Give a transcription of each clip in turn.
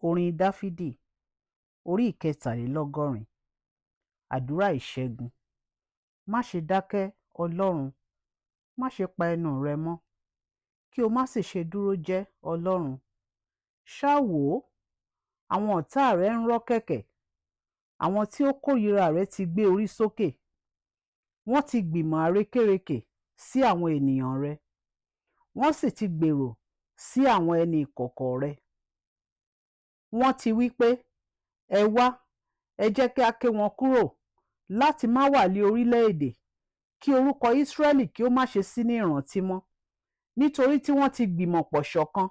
Orin Dáfídì orí ìkẹtàlélọ́gọ́rin. Àdúrà ìṣẹ́gun. Má ṣe dákẹ́, Ọlọ́run, má ṣe pa ẹnu rẹ mọ́, kí o má sì ṣe dúró jẹ́, Ọlọ́run. Ṣá wò ó, àwọn ọ̀tá rẹ ń rọ́ kẹ̀kẹ́, àwọn tí ó kórìíra rẹ ti gbé orí sókè. Wọ́n ti gbìmọ̀ àrékérekè sí àwọn ènìyàn rẹ, wọ́n sì ti gbèrò sí àwọn ẹni ìkọ̀kọ̀ rẹ. Wọ́n ti wí pé, ẹ wá, ẹ jẹ́ kí a ké wọn kúrò láti má wà lé orílẹ̀-èdè, kí orúkọ Ísírẹ́lì kí ó má ṣe sí ní ìrántí mọ́. Nítorí tí wọ́n ti gbìmọ̀ pọ̀ ṣọ̀kan,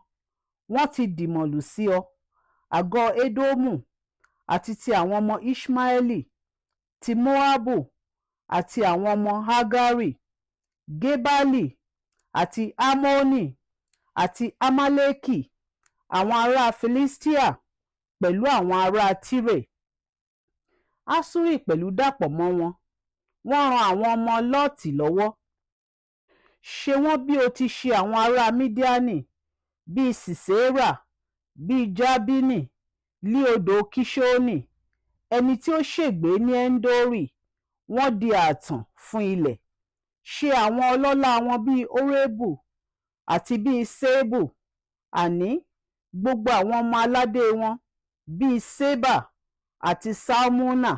wọ́n ti dìmọ̀lù sí ọ, àgọ́ Édómù àti ti àwọn ọmọ Iṣmaeli, ti Móábù àti àwọn ọmọ Hágárì, Gébálì àti Ámónì àti Ámálékì, àwọn ará Filistia pẹ̀lú àwọn ará Tírè. Aṣuri pẹ̀lú dàpọ̀ mọ́ wọn, wọ́n ran àwọn ọmọ Lọ́ọ̀tì lọ́wọ́. Ṣe wọ́n bí o ti ṣe àwọn ará Mídíánì, bíi Sisera, bíi Jábínì, lí odò Kiṣoni, ẹni tí ó ṣègbé ní Endori. Wọ́n di ààtàn fún ilẹ̀. Ṣe àwọn ọlọ́lá wọn bíi Orebu àti bíi Ṣébù, àní gbogbo àwọn ọmọ aládé wọn, bíi Ṣeba àti Salmuna.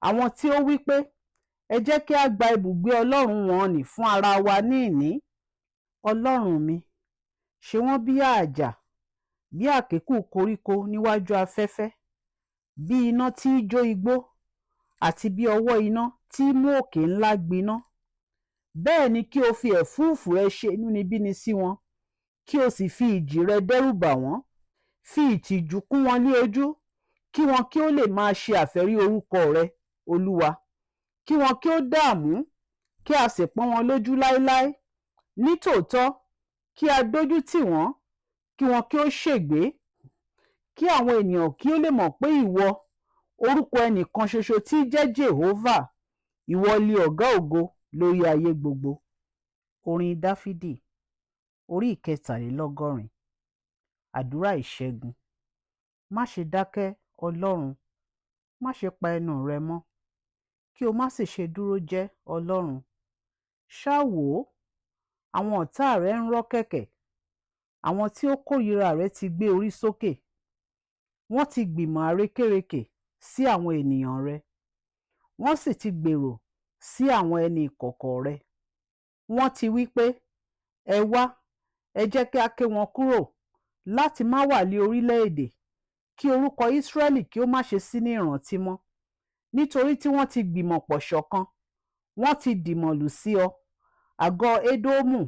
Àwọn tí ó wí pé, ẹ jẹ́ kí a gba ibùgbé Ọlọ́run wọn nì fún ara wa ní ìní. Ọlọ́run mi, ṣe wọ́n bí àjà, bí àkékù koríko níwájú afẹ́fẹ́, bí iná tí í jó igbó, àti bí ọwọ́ iná tí í mú òkè ńlá gbiná. Bẹ́ẹ̀ ni kí o fi ẹ̀fúùfù rẹ ṣe inúnibíni sí wọn, kí o sì fi ìjì rẹ dẹ́rù bà wọ́n. Fi ìtìjú kún wọn ní ojú, kí wọn kí ó lè máa ṣe àfẹ́rí orúkọ rẹ, Olúwa. Kí wọn kí ó dààmú, kí a sì pọ́n wọn lójú láéláé. Nítòótọ́, kí a dójú tì wọ́n, kí wọn kí ó ṣègbé. Kí àwọn ènìyàn kí ó lè mọ̀ pé ìwọ, orúkọ ẹnìkan ṣoṣo tí í jẹ́ Jèhófà, ìwọ li ọ̀gá ògo lórí ayé gbogbo. Orin Dáfídì orí ìkẹtàlélọ́gọ́rin. Àdúrà ìṣẹ́gun. Má ṣe dákẹ́, Ọlọ́run, má ṣe pa ẹnu rẹ mọ́, kí o má sì ṣe dúró jẹ́, Ọlọ́run. Ṣá wò ó, àwọn ọ̀tá rẹ ń rọ́ kẹ̀kẹ́, àwọn tí ó kórìíra rẹ ti gbé orí sókè. Wọ́n ti gbìmọ̀ àrékérekè sí àwọn ènìyàn rẹ, wọ́n sì ti gbèrò sí àwọn ẹni ìkọ̀kọ̀ rẹ. Wọ́n ti wí pé, ẹ wá, ẹ jẹ́ kí a ké wọn kúrò láti má wà lé orílẹ̀-èdè, kí orúkọ Ísírẹ́lì kí ó má ṣe sí ní ìrántí mọ́. Nítorí tí wọ́n ti gbìmọ̀ pọ̀ ṣọ̀kan, wọ́n ti dìmọ̀lù sí ọ, àgọ́ Édómù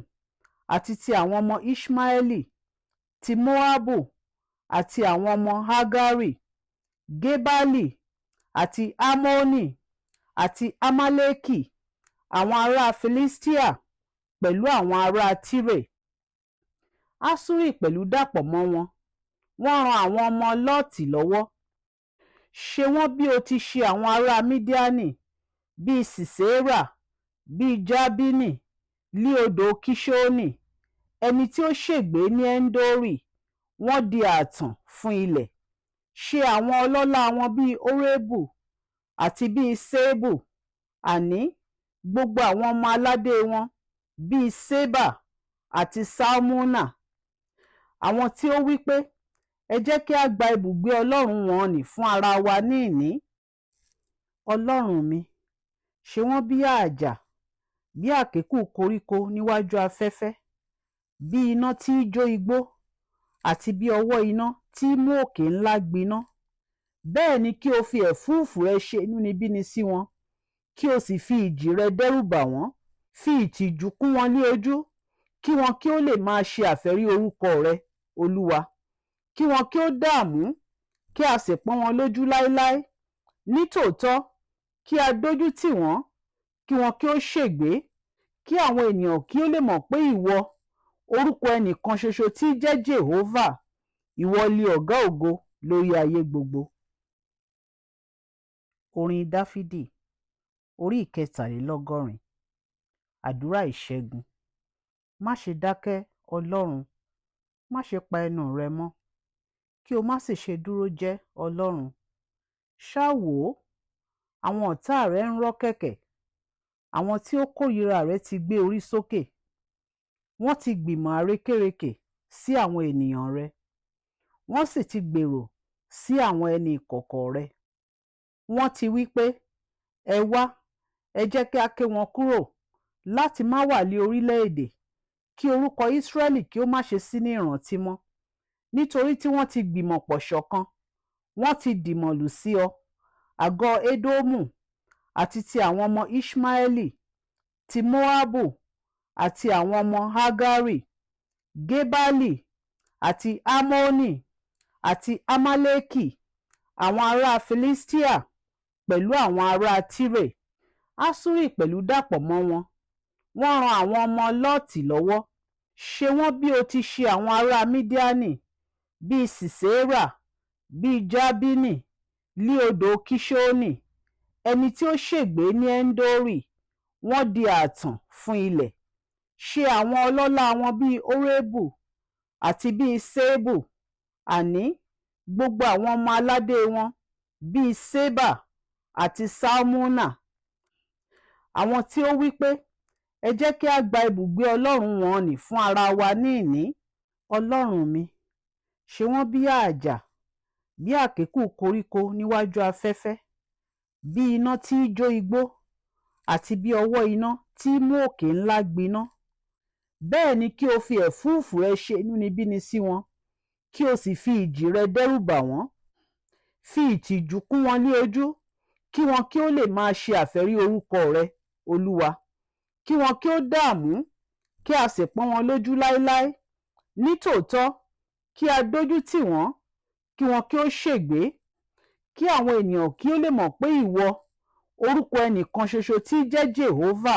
àti ti àwọn ọmọ Iṣmaeli, ti Móábù àti àwọn ọmọ Hágárì, Gébálì àti Ámónì àti Ámálékì, àwọn ará Filistia pẹ̀lú àwọn ará Tírè. Aṣuri pẹ̀lú dàpọ̀ mọ́ wọn, wọ́n ran àwọn ọmọ Lọ́ọ̀tì lọ́wọ́. Ṣe wọ́n bí o ti ṣe àwọn ará Mídíánì, bíi Sisera, bíi Jábínì, lí odò Kiṣoni, ẹni tí ó ṣègbé ní Endori. Wọ́n di ààtàn fún ilẹ̀. Ṣe àwọn ọlọ́lá wọn bíi Orebu àti bíi Ṣébù, àní gbogbo àwọn ọmọ aládé wọn, bíi Ṣeba àti Salmuna. Àwọn tí ó wí pé, ẹ jẹ́ kí a gba ibùgbé Ọlọ́run wọn nì fún ara wa ní ìní. Ọlọ́run mi, ṣe wọ́n bí àjà, bí àkékù koríko níwájú afẹ́fẹ́, bí iná tí í jó igbó, àti bí ọwọ́ iná tí í mú òkè ńlá gbiná. Bẹ́ẹ̀ ni kí o fi ẹ̀fúùfù rẹ ṣe inúnibíni sí wọn, kí o sì fi ìjì rẹ dẹ́rù bà wọ́n. Fi ìtìjú kún wọn ní ojú, kí wọn kí ó lè máa ṣe àfẹ́rí orúkọ rẹ, Olúwa. Kí wọn kí ó dààmú, kí a sì pọ́n wọn lójú láéláé. Nítòótọ́, kí a dójú tì wọ́n, kí wọn kí ó ṣègbé. Kí àwọn ènìyàn kí ó lè mọ̀ pé ìwọ, orúkọ ẹnìkan ṣoṣo tí í jẹ́ Jèhófà, ìwọ li ọ̀gá ògo lórí ayé gbogbo. Orin Dáfídì orí ìkẹtàlélọ́gọ́rin. Àdúrà ìṣẹ́gun. Má ṣe dákẹ́, Ọlọ́run, má ṣe pa ẹnu rẹ mọ́, kí o má sì ṣe dúró jẹ́ Ọlọ́run. Ṣá wò ó, àwọn ọ̀tá rẹ ń rọ́ kẹ̀kẹ́, àwọn tí ó kórìíra rẹ ti gbé orí sókè. Wọ́n ti gbìmọ̀ àrékérekè sí àwọn ènìyàn rẹ, wọ́n sì ti gbèrò sí àwọn ẹni ìkọ̀kọ̀ rẹ. Wọ́n ti wí pé, ẹ wá, ẹ jẹ́ kí a ké wọn kúrò láti má wà lé orílẹ̀-èdè, kí orúkọ Ísírẹ́lì kí ó má ṣe sí ní ìrántí mọ́. Nítorí tí wọ́n ti gbìmọ̀ pọ̀ ṣọ̀kan, wọ́n ti dìmọ̀lù sí ọ, àgọ́ Édómù àti ti àwọn ọmọ Iṣmaeli, ti Móábù àti àwọn ọmọ Hágárì, Gébálì àti Ámónì àti Ámálẹ́kì, àwọn ará Filistia pẹ̀lú àwọn ará Tírè. Aṣuri pẹ̀lú dàpọ̀ mọ́ wọn. Wọ́n ran àwọn ọmọ Lọ́ọ̀tì lọ́wọ́. Ṣe wọ́n bí o ti ṣe àwọn ará Mídíánì, bíi Sísérà, bíi Jábínì, lí odò Kíṣónì, ẹni tí ó ṣègbé ní Ẹ́ńdórì. Wọ́n di ààtàn fún ilẹ̀. Ṣe àwọn ọlọ́lá wọn bíi Órébù àti bíi Sébù, àní gbogbo àwọn ọmọ aládé wọn bíi Ṣébà àti Sálmúnà. Àwọn tí ó wí pé, ẹ jẹ́ kí a gba ibùgbé Ọlọ́run wọn nì fún ara wa ní ìní. Ọlọ́run mi, ṣe wọ́n bí àjà, bí àkékù koríko níwájú afẹ́fẹ́, bí iná tí í jó igbó, àti bí ọwọ́ iná tí í mú òkè ńlá gbiná. Bẹ́ẹ̀ ni kí o fi ẹ̀fúùfù rẹ ṣe inúnibíni sí wọn, kí o sì fi ìjì rẹ dẹ́rù bà wọ́n. Fi ìtìjú kún wọn ní ojú, kí wọn kí ó lè máa ṣe àfẹ́rí orúkọ rẹ, Olúwa. Kí wọn kí ó dààmú, kí a sì pọ́n wọn lójú láéláé. Nítòótọ́, kí a dójú tì wọ́n, kí wọn kí ó ṣègbé, kí àwọn ènìyàn kí ó lè mọ̀ pé ìwọ, orúkọ ẹnìkan ṣoṣo tí í jẹ́ Jèhófà,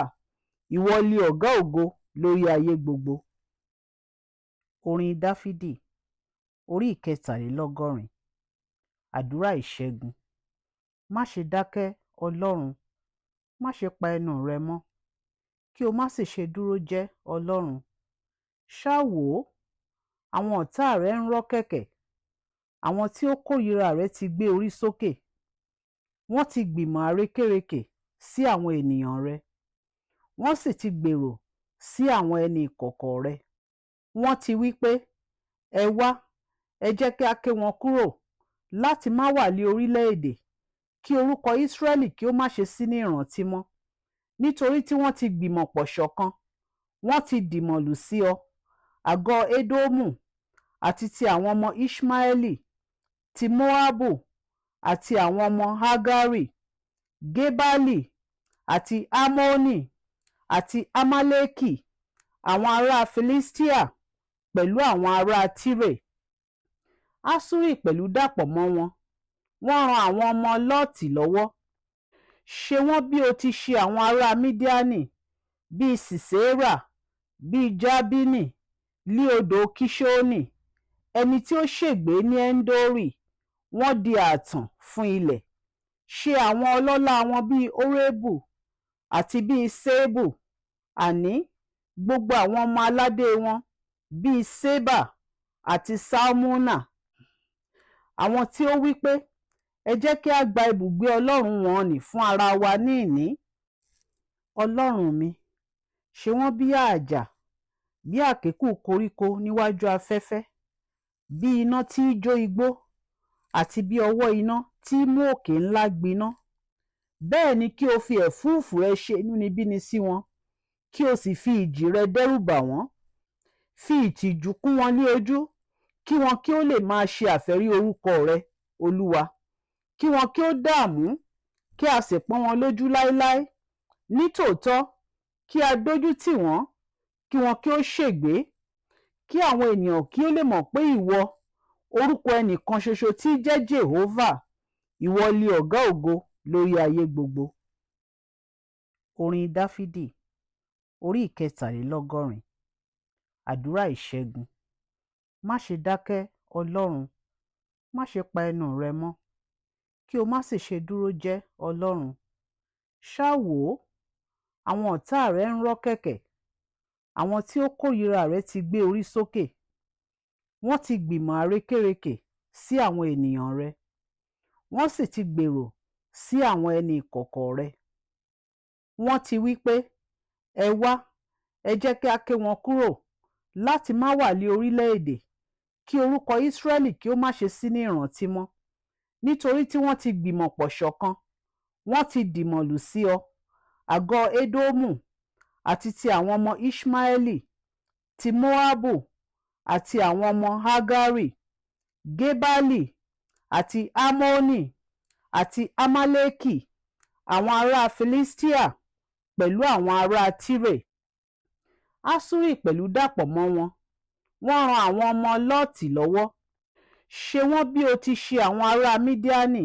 ìwọ li ọ̀gá ògo lórí ayé gbogbo. Orin Dáfídì, orí ìkẹtàlélọ́gọ́rin. Àdúrà ìṣẹ́gun. Má ṣe dákẹ́, Ọlọ́run, má ṣe pa ẹnu rẹ mọ́, kí o má sì ṣe dúró jẹ́ Ọlọ́run. Ṣá wò ó, àwọn ọ̀tá rẹ ń rọ́ kẹ̀kẹ́, àwọn tí ó kórìíra rẹ ti gbé orí sókè. Wọ́n ti gbìmọ̀ àrékérekè sí àwọn ènìyàn rẹ, wọ́n sì ti gbèrò sí àwọn ẹni ìkọ̀kọ̀ rẹ. Wọ́n ti wí pé, ẹ wá, ẹ jẹ́ kí a ké wọn kúrò láti má wà lé orílẹ̀-èdè, kí orúkọ Ísírẹ́lì kí ó má ṣe sí ní ìrántí mọ́. Nítorí tí wọ́n ti gbìmọ̀ pọ̀ ṣọ̀kan, wọ́n ti dìmọ̀lù sí ọ, àgọ́ Édómù àti ti àwọn ọmọ Iṣmaeli, ti Móábù àti àwọn ọmọ Hágárì, Gébálì àti Ámónì àti Ámálẹ́kì, àwọn ará Filistia pẹ̀lú àwọn ará Tírè. Aṣuri pẹ̀lú dàpọ̀ mọ́ wọn. Wọ́n ran àwọn ọmọ Lọ́ọ̀tì lọ́wọ́. Ṣe wọ́n bí o ti ṣe àwọn ará Mídíánì, bíi Sísérà, bíi Jábínì, lí odò Kíṣónì, ẹni tí ó ṣègbé ní Ẹ́ńdórì. Wọ́n di ààtàn fún ilẹ̀. Ṣe àwọn ọlọ́lá wọn bíi Órébù àti bíi Sébù, àní gbogbo àwọn ọmọ aládé wọn bíi Ṣébà àti Sálmúnà. Àwọn tí ó wí pé, ẹ jẹ́ kí a gba ibùgbé Ọlọ́run wọn nì fún ara wa ní ìní. Ọlọ́run mi, ṣe wọ́n bí àjà, bí àkékù koríko níwájú afẹ́fẹ́, bí iná tí í jó igbó, àti bí ọwọ́ iná tí í mú òkè ńlá gbiná. Bẹ́ẹ̀ ni kí o fi ẹ̀fúùfù rẹ ṣe inúnibíni sí wọn, kí o sì fi ìjì rẹ dẹ́rù bà wọ́n. Fi ìtìjú kún wọn ní ojú, kí wọn kí ó lè máa ṣe àfẹ́rí orúkọ rẹ, Olúwa. Kí wọn kí ó dààmú, kí a sì pọ́n wọn lójú láéláé. Nítòótọ́, kí a dójú tì wọ́n, kí wọn kí ó ṣègbé, kí àwọn ènìyàn kí ó lè mọ̀ pé ìwọ, orúkọ ẹnìkan ṣoṣo tí í jẹ́ Jèhófà, ìwọ li ọ̀gá ògo lórí ayé gbogbo. Orin Dáfídì, orí ìkẹtàlélọ́gọ́rin. Àdúrà ìṣẹ́gun. Má ṣe dákẹ́, Ọlọ́run, má ṣe pa ẹnu rẹ mọ́, kí o má sì ṣe dúró jẹ́ Ọlọ́run. Ṣá wò ó, àwọn ọ̀tá rẹ ń rọ́ kẹ̀kẹ́, àwọn tí ó kórìíra rẹ ti gbé orí sókè. Wọ́n ti gbìmọ̀ àrékérekè sí àwọn ènìyàn rẹ, wọ́n sì ti gbèrò sí àwọn ẹni ìkọ̀kọ̀ rẹ. Wọ́n ti wí pé, ẹ wá, ẹ jẹ́ kí a ké wọn kúrò láti má wà ní orílẹ̀-èdè, kí orúkọ Ísírẹ́lì kí ó má ṣe sí ní ìrántí mọ́. Nítorí tí wọ́n ti gbìmọ̀ pọ̀ ṣọ̀kan, wọ́n ti dìmọ̀lù sí ọ, àgọ́ Édómù àti ti àwọn ọmọ Iṣmaeli, ti Moabu àti àwọn ọmọ Hagari, Gebali àti Ammoni àti Amaleki, àwọn ará Filistia pẹ̀lú àwọn ará Tire. Aṣuri pẹ̀lú dàpọ̀ mọ́ wọn, wọ́n ran àwọn ọmọ Lọ́ọ̀tì lọ́wọ́. Ṣe wọ́n bí o ti ṣe àwọn ará Midiani,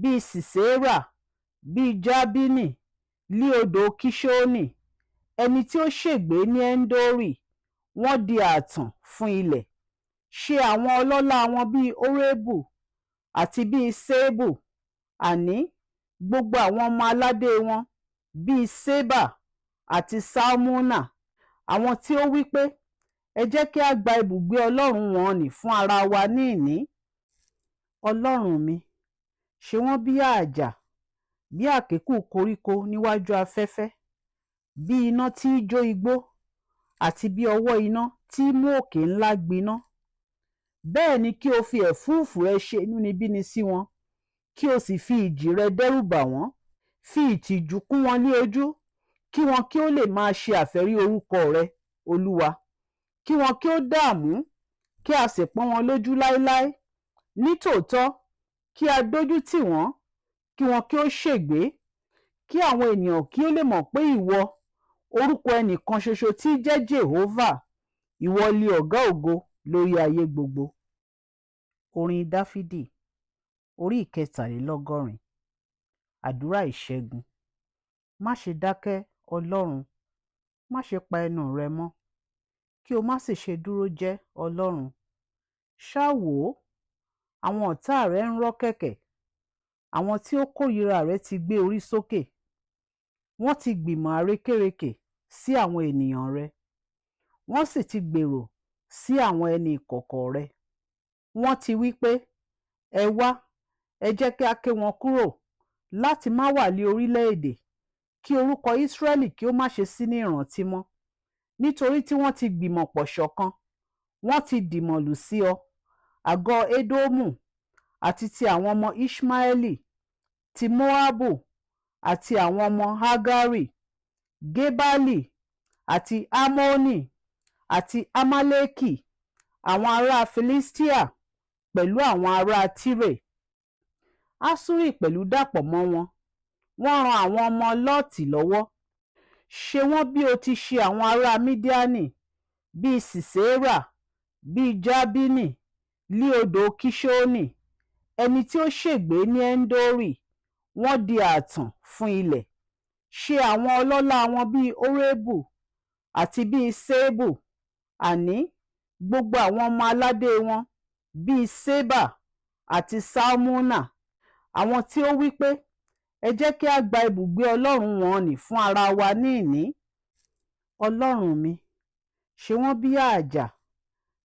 bíi Sisera, bíi Jabini, lí odò Kiṣoni, ẹni tí ó ṣègbé ní Endori. Wọ́n di ààtàn fún ilẹ̀. Ṣe àwọn ọlọ́lá wọn bíi Orebu àti bíi Ṣebu, àní gbogbo àwọn ọmọ aládé wọn, bíi Ṣeba àti Salmuna, àwọn tí ó wí pé, ẹ jẹ́ kí a gba ibùgbé Ọlọ́run wọn nì fún ara wa ní ìní. Ọlọ́run mi, ṣe wọ́n bí àjà, bí àkékù koríko níwájú afẹ́fẹ́, bí iná tí í jó igbó, àti bí ọwọ́ iná tí í mú òkè ńlá gbiná. Bẹ́ẹ̀ ni kí o fi ẹ̀fúùfù rẹ ṣe inúnibíni sí wọn, kí o sì fi ìjì rẹ dẹ́rù bà wọ́n. Fi ìtìjú kún wọn ní ojú, kí wọn kí ó lè máa ṣe àfẹ́rí orúkọ rẹ, Olúwa. Kí wọn kí ó dààmú, kí a sì pọ́n wọn lójú láéláé. Nítòótọ́, kí a dójú tì wọ́n, kí wọn kí ó ṣègbé, kí àwọn ènìyàn kí ó lè mọ̀ pé ìwọ, orúkọ ẹnìkan ṣoṣo tí í jẹ́ Jèhófà, ìwọ li ọ̀gá ògo lórí ayé gbogbo. Orin Dáfídì, orí ìkẹtàlélọ́gọ́rin. Àdúrà ìṣẹ́gun. Má ṣe dákẹ́, Ọlọ́run, má ṣe pa ẹnu rẹ mọ́, kí o má sì ṣe dúró jẹ́, Ọlọ́run. Ṣá wò ó, àwọn ọ̀tá rẹ ń rọ́ kẹ̀kẹ́, àwọn tí ó kórìíra rẹ ti gbé orí sókè. Wọ́n ti gbìmọ̀ àrékérekè sí àwọn ènìyàn rẹ, wọ́n sì ti gbèrò sí àwọn ẹni ìkọ̀kọ̀ rẹ. Wọ́n ti wí pé, ẹ wá, ẹ jẹ́ kí a ké wọn kúrò láti má wà ní orílẹ̀-èdè, kí orúkọ Ísírẹ́lì kí ó má ṣe sí ní ìrántí mọ́. Nítorí tí wọ́n ti gbìmọ̀ pọ̀ ṣọ̀kan, wọ́n ti dìmọ̀lù sí ọ, àgọ́ Édómù àti ti àwọn ọmọ Iṣmaeli, ti Moabu àti àwọn ọmọ Hagari, Gebali àti Ammoni àti Amaleki, àwọn ará Filistia pẹ̀lú àwọn ará Tire. Aṣuri pẹ̀lú dàpọ̀ mọ́ wọn, wọ́n ran àwọn ọmọ Lọ́ọ̀tì lọ́wọ́. Ṣe wọ́n bí o ti ṣe àwọn ará Midiani, bíi Sisera, bíi Jabini, lí odò Kiṣoni, ẹni tí ó ṣègbé ní Endori. Wọ́n di ààtàn fún ilẹ̀. Ṣe àwọn ọlọ́lá wọn bíi Orebu àti bíi Ṣebu, àní gbogbo àwọn ọmọ aládé wọn, bíi Ṣeba àti Salmuna, àwọn tí ó wí pé, ẹ jẹ́ kí a gba ibùgbé Ọlọ́run wọn nì fún ara wa ní ìní. Ọlọ́run mi, ṣe wọ́n bí àjà,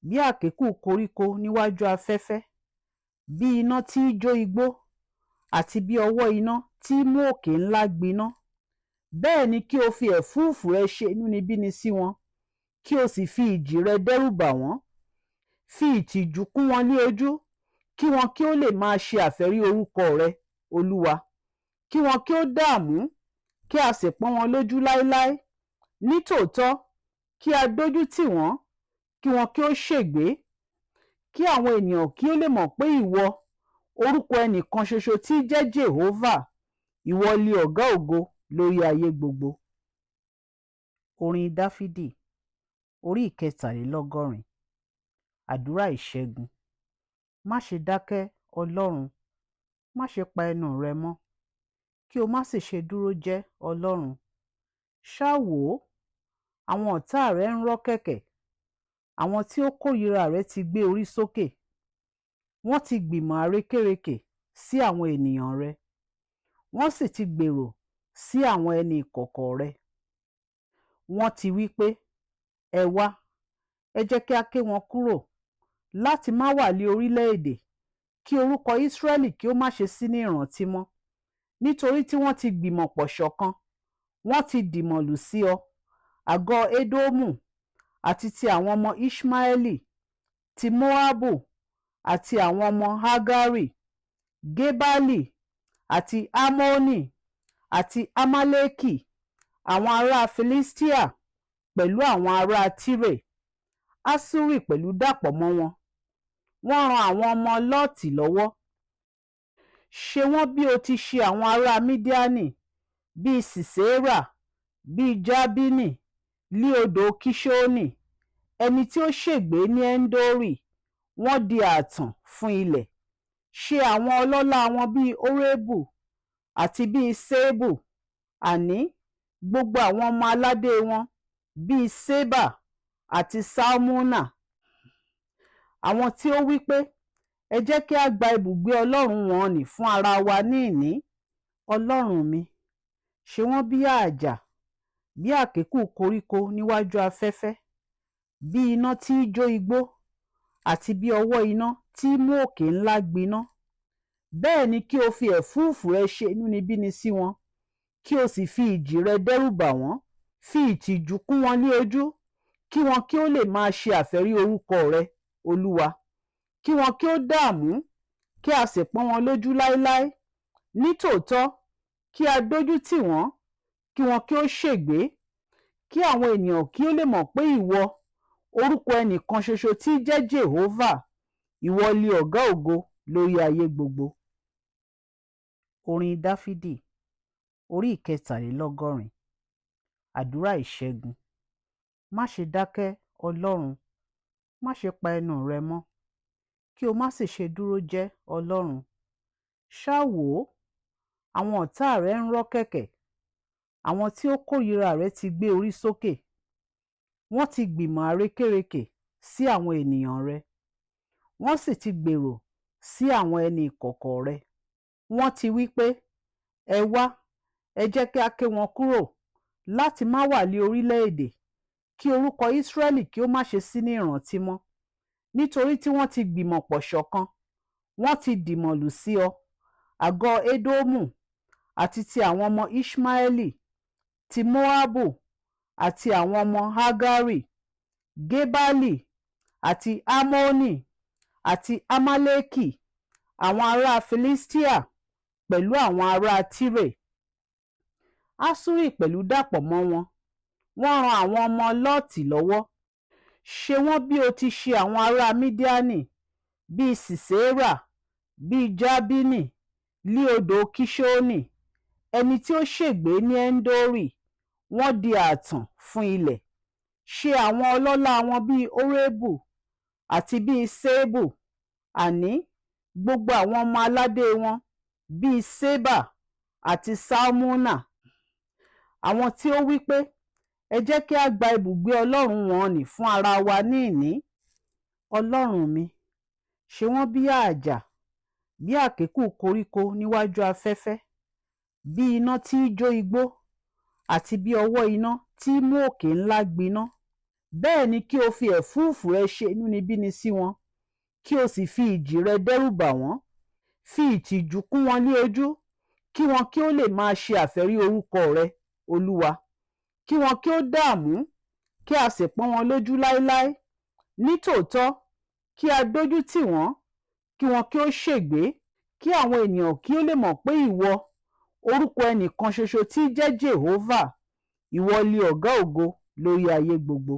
bí àkékù koríko níwájú afẹ́fẹ́, bí iná tí í jó igbó, àti bí ọwọ́ iná tí í mú òkè ńlá gbiná. Bẹ́ẹ̀ ni kí o fi ẹ̀fúùfù rẹ ṣe inúnibíni sí wọn, kí o sì fi ìjì rẹ dẹ́rù bà wọ́n. Fi ìtìjú kún wọn ní ojú, kí wọn kí ó lè máa ṣe àfẹ́rí orúkọ rẹ, Olúwa. Kí wọn kí ó dààmú, kí a sì pọ́n wọn lójú láéláé. Nítòótọ́, kí a dójú tì wọ́n, kí wọn kí ó ṣègbé, kí àwọn ènìyàn kí ó lè mọ̀ pé ìwọ, orúkọ ẹnìkan ṣoṣo tí í jẹ́ Jèhófà, ìwọ li ọ̀gá ògo lórí ayé gbogbo. Orin Dáfídì, orí ìkẹtàlélọ́gọ́rin. Àdúrà ìṣẹ́gun. Má ṣe dákẹ́, Ọlọ́run, má ṣe pa ẹnu rẹ mọ́, kí o má sì ṣe dúró jẹ́, Ọlọ́run. Ṣá wò ó, àwọn ọ̀tá rẹ ń rọ́ kẹ̀kẹ́, àwọn tí ó kórìíra rẹ ti gbé orí sókè. Wọ́n ti gbìmọ̀ àrékérekè sí àwọn ènìyàn rẹ, wọ́n sì ti gbèrò sí àwọn ẹni ìkọ̀kọ̀ rẹ. Wọ́n ti wí pé, ẹ wá, ẹ jẹ́ kí a ké wọn kúrò láti má wà ní orílẹ̀-èdè, kí orúkọ Ísírẹ́lì kí ó má ṣe sí ní ìrántí mọ́, nítorí tí wọ́n ti gbìmọ̀ pọ̀ ṣọ̀kan, wọ́n ti dìmọ̀lù sí ọ, àgọ́ Édómù àti ti àwọn ọmọ Iṣmaeli, ti Móábù àti àwọn ọmọ Hágárì, Gébálì àti Ámónì àti Ámálẹ́kì, àwọn ará Filistia pẹ̀lú àwọn ará Tírè. Aṣuri pẹ̀lú dàpọ̀ mọ́ wọn. Wọ́n ran àwọn ọmọ Lọ́ọ̀tì lọ́wọ́. Ṣe wọ́n bí o ti ṣe àwọn ará Mídíánì, bíi Sísérà, bíi Jábínì, lí odò Kíṣónì, ẹni tí ó ṣègbé ní Ẹ́ńdórì, wọ́n di ààtàn fún ilẹ̀. Ṣe àwọn ọlọ́lá wọn bíi Órebù àti bíi Ṣébù, àní gbogbo àwọn ọmọ aládé wọn bíi Ṣébà àti Ṣalmuna, àwọn tí ó wí pé, ẹ jẹ́ kí a gba ibùgbé Ọlọ́run wọn nì fún ara wa ní ìní. Ọlọ́run mi, ṣe wọ́n bí àjà, bí àkékù koríko níwájú afẹ́fẹ́, bí iná tí í jó igbó, àti bí ọwọ́ iná tí í mú òkè ńlá gbiná. Bẹ́ẹ̀ ni kí o fi ẹ̀fúùfù rẹ ṣe inúnibíni sí wọn, kí o sì fi ìjì rẹ dẹ́rù bà wọ́n. Fi ìtìjú kún wọn ní ojú, kí wọn kí ó lè máa ṣe àfẹ́rí orúkọ rẹ, Olúwa. Kí wọn kí ó dààmú, kí a sì pọ́n wọn lójú láéláé. Nítòótọ́, kí a dójú tì wọ́n, kí wọn kí ó ṣègbé, kí àwọn ènìyàn kí ó lè mọ̀ pé ìwọ, orúkọ ẹnìkan ṣoṣo tí í jẹ́ Jèhófà, ìwọ li ọ̀gá ògo lórí ayé gbogbo. Orin Dáfídì, orí 73. Àdúrà ìṣẹ́gun. Má ṣe dákẹ́, Ọlọ́run, má ṣe pa ẹnu rẹ mọ́, kí o má sì ṣe dúró jẹ́, Ọlọ́run. Ṣá wò ó, àwọn ọ̀tá rẹ ń rọ́ kẹ̀kẹ́, àwọn tí ó kórìíra rẹ ti gbé orí sókè. Wọ́n ti gbìmọ̀ àrékérekè sí àwọn ènìyàn rẹ, wọ́n sì ti gbèrò sí àwọn ẹni ìkọ̀kọ̀ rẹ. Wọ́n ti wí pé, ẹ wá, ẹ jẹ́ kí a ké wọn kúrò láti má wà lé orílẹ̀-èdè, kí orúkọ Ísírẹ́lì kí ó má ṣe sí ní ìrántí mọ́, nítorí tí wọ́n ti gbìmọ̀ pọ̀ ṣọ̀kan, wọ́n ti dìmọ̀lù sí ọ, àgọ́ Édómù àti ti àwọn ọmọ Iṣmaeli, ti Móábù àti àwọn ọmọ Hágárì, Gébálì àti Ámónì àti Ámálẹ́kì, àwọn ará Filistia pẹ̀lú àwọn ará Tírè. Aṣuri pẹ̀lú dàpọ̀ mọ́ wọn. Wọ́n ran àwọn ọmọ Lọ́ọ̀tì lọ́wọ́. Ṣe wọ́n bí o ti ṣe àwọn ará Mídíánì, bíi Sísérà, bíi Jábínì, lí odò Kíṣónì, ẹni tí ó ṣègbé ní Ẹ́ńdórì, wọ́n di ààtàn fún ilẹ̀. Ṣe àwọn ọlọ́lá wọn bíi Órebù àti bíi Ṣébù, àní gbogbo àwọn ọmọ aládé wọn bíi Ṣébà àti Ṣalmuna, àwọn tí ó wí pé, ẹ jẹ́ kí a gba ibùgbé Ọlọ́run wọn nì fún ara wa ní ìní. Ọlọ́run mi, ṣe wọ́n bí àjà, bí àkékù koríko níwájú afẹ́fẹ́, bí iná tí í jó igbó, àti bí ọwọ́ iná tí í mú òkè ńlá gbiná. Bẹ́ẹ̀ ni kí o fi ẹ̀fúùfù rẹ ṣe inúnibíni sí wọn, kí o sì fi ìjì rẹ dẹ́rù bà wọ́n. Fi ìtìjú kún wọn ní ojú, kí wọn kí ó lè máa ṣe àfẹ́rí orúkọ rẹ, Olúwa. Kí wọn kí ó dààmú, kí a sì pọ́n wọn lójú láéláé. Nítòótọ́, kí a dójú tì wọ́n, kí wọn kí ó ṣègbé, kí àwọn ènìyàn kí ó lè mọ̀ pé ìwọ, orúkọ ẹnìkan ṣoṣo tí í jẹ́ Jèhófà, ìwọ li ọ̀gá ògo lórí ayé gbogbo.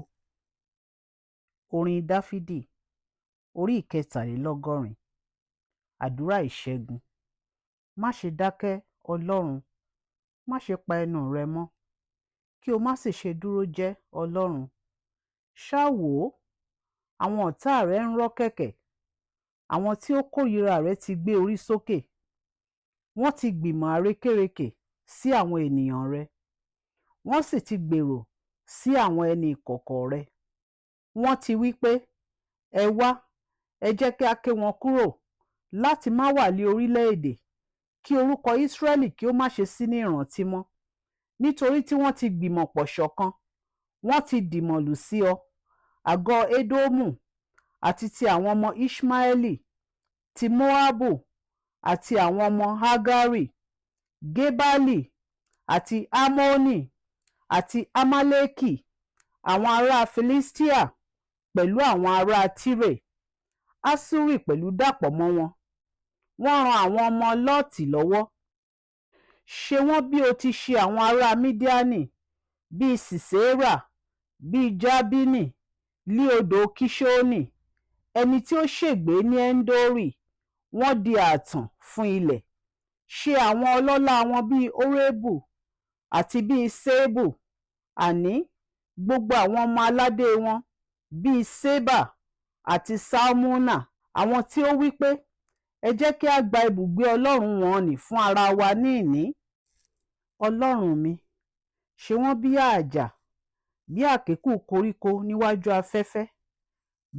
Orin Dáfídì, orí 73. Àdúrà ìṣẹ́gun. Má ṣe dákẹ́, Ọlọ́run, má ṣe pa ẹnu rẹ mọ́, kí o má sì ṣe dúró jẹ́, Ọlọ́run. Ṣá wò ó, àwọn ọ̀tá rẹ ń rọ́ kẹ̀kẹ́, àwọn tí ó kórìíra rẹ ti gbé orí sókè. Wọ́n ti gbìmọ̀ àrékérekè sí àwọn ènìyàn rẹ, wọ́n sì ti gbèrò sí àwọn ẹni ìkọ̀kọ̀ rẹ. Wọ́n ti wí pé, ẹ wá, ẹ jẹ́ kí a ké wọn kúrò láti má wà lé orílẹ̀-èdè, kí orúkọ Ísírẹ́lì kí ó má ṣe sí ní ìrántí mọ́, nítorí tí wọ́n ti gbìmọ̀ pọ̀ ṣọ̀kan, wọ́n ti dìmọ̀lù sí ọ, àgọ́ Édómù àti ti àwọn ọmọ Iṣmaeli, ti Móábù àti àwọn ọmọ Hágárì, Gébálì àti Ámónì àti Ámálẹ́kì, àwọn ará Filistíà pẹ̀lú àwọn ará Tírè. Aṣuri pẹ̀lú dàpọ̀ mọ́ wọn. Wọ́n ran àwọn ọmọ Lọ́ọ̀tì lọ́wọ́. Ṣe wọ́n bí o ti ṣe àwọn ará Mídíánì, bíi Sísérà, bíi Jábínì, lí odò Kíṣónì, ẹni tí ó ṣègbé ní Ẹ́ńdórì. Wọ́n di ààtàn fún ilẹ̀. Ṣe àwọn ọlọ́lá wọn bíi Órebù àti bíi Ṣébù, àní gbogbo àwọn ọmọ aládé wọn, bíi Ṣébà àti Ṣalmuna, àwọn tí ó wí pé, ẹ jẹ́ kí a gba ibùgbé Ọlọ́run wọn nì fún ara wa ní ìní. Ọlọ́run mi, ṣe wọ́n bí àjà, bí àkékù koríko níwájú afẹ́fẹ́,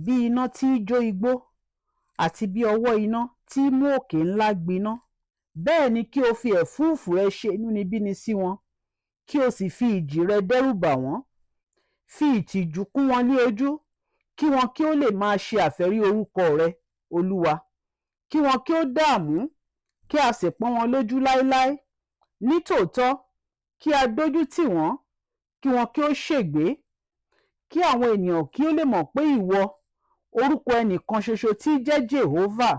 bí iná tí í jó igbó, àti bí ọwọ́ iná tí í mú òkè ńlá gbiná. Bẹ́ẹ̀ ni kí o fi ẹ̀fúùfù rẹ ṣe inúnibíni sí wọn, kí o sì fi ìjì rẹ dẹ́rù bà wọ́n. Fi ìtìjú kún wọn ní ojú, kí wọn kí ó lè máa ṣe àfẹ́rí orúkọ rẹ, Olúwa. Kí wọn kí ó dààmú, kí a sì pọ́n wọn lójú láéláé. Nítòótọ́, kí a dójú tì wọ́n, kí wọn kí ó ṣègbé. Kí àwọn ènìyàn kí ó lè mọ̀ pé ìwọ, orúkọ ẹnìkan ṣoṣo tí í jẹ́ Jèhófà,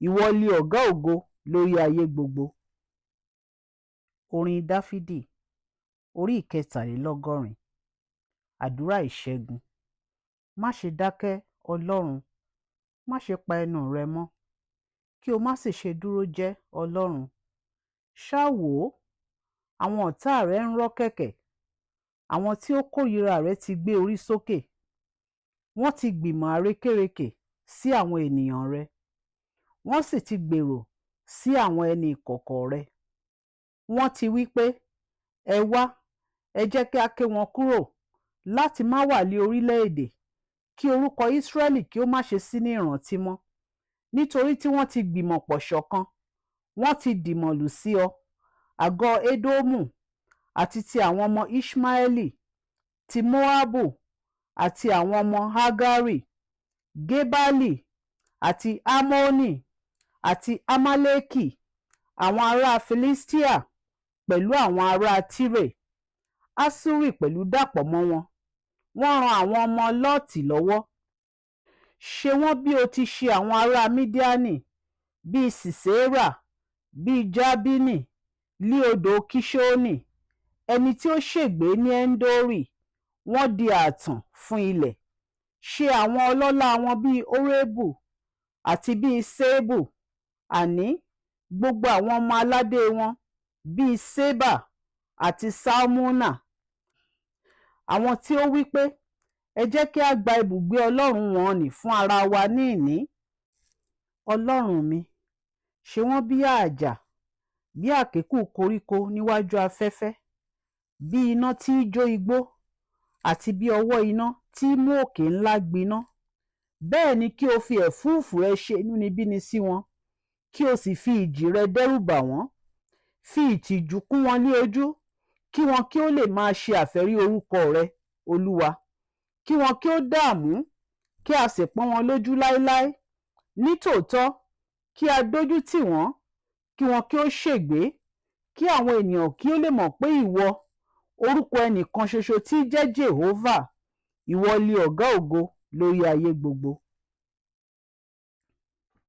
ìwọ li ọ̀gá ògo lórí ayé gbogbo. Orin Dáfídì, orí ìkẹtàlélọ́gọ́rin. Àdúrà ìṣẹ́gun. Má ṣe dákẹ́, Ọlọ́run, má ṣe pa ẹnu rẹ mọ́, kí o má sì ṣe dúró jẹ́, Ọlọ́run. Ṣá wò ó, àwọn ọ̀tá rẹ ń rọ́ kẹ̀kẹ́, àwọn tí ó kórìíra rẹ ti gbé orí sókè. Wọ́n ti gbìmọ̀ àrékérekè sí àwọn ènìyàn rẹ, wọ́n sì ti gbèrò sí àwọn ẹni ìkọ̀kọ̀ rẹ. Wọ́n ti wí pé, ẹ wá, ẹ jẹ́ kí a ké wọn kúrò láti má wà lé orílẹ̀-èdè, kí orúkọ Ísírẹ́lì kí ó má ṣe sí ní ìrántí mọ́. Nítorí tí wọ́n ti gbìmọ̀ pọ̀ ṣọ̀kan, wọ́n ti dìmọ̀lù sí ọ, àgọ́ Édómù àti ti àwọn ọmọ Iṣmaeli, ti Móábù àti àwọn ọmọ Hágárì, Gébálì àti Ámónì àti Ámálẹ́kì, àwọn ará Filistíà pẹ̀lú àwọn ará Tírè. Aṣuri pẹ̀lú dàpọ̀ mọ́ wọn. Wọ́n ran àwọn ọmọ Lọ́ọ̀tì lọ́wọ́. Ṣe wọ́n bí o ti ṣe àwọn ará Mídíánì, bíi Sísérà, bíi Jábínì, lí odò Kíṣónì, ẹni tí ó ṣègbé ní Ẹ́ńdórì. Wọ́n di ààtàn fún ilẹ̀. Ṣe àwọn ọlọ́lá wọn bíi Órebù àti bíi Ṣébù, àní gbogbo àwọn ọmọ aládé wọn, bíi Ṣébà àti Ṣalmuna, àwọn tí ó wí pé, ẹ jẹ́ kí a gba ibùgbé Ọlọ́run wọn nì fún ara wa ní ìní. Ọlọ́run mi, ṣe wọ́n bí àjà, bí àkékù koríko níwájú afẹ́fẹ́, bí iná tí í jó igbó, àti bí ọwọ́ iná tí í mú òkè ńlá gbiná. Bẹ́ẹ̀ ni kí o fi ẹ̀fúùfù rẹ ṣe inúnibíni sí wọn, kí o sì fi ìjì rẹ dẹ́rù bà wọ́n. Fi ìtìjú kún wọn ní ojú, kí wọn kí ó lè máa ṣe àfẹ́rí orúkọ rẹ, Olúwa. Kí wọn kí ó dààmú, kí a sì pọ́n wọn lójú láéláé. Nítòótọ́, kí a dójú tì wọ́n, kí wọn kí ó ṣègbé. Kí àwọn ènìyàn kí ó lè mọ̀ pé ìwọ, orúkọ ẹnìkan ṣoṣo tí í jẹ́ Jèhófà, ìwọ li ọ̀gá ògo lórí ayé gbogbo.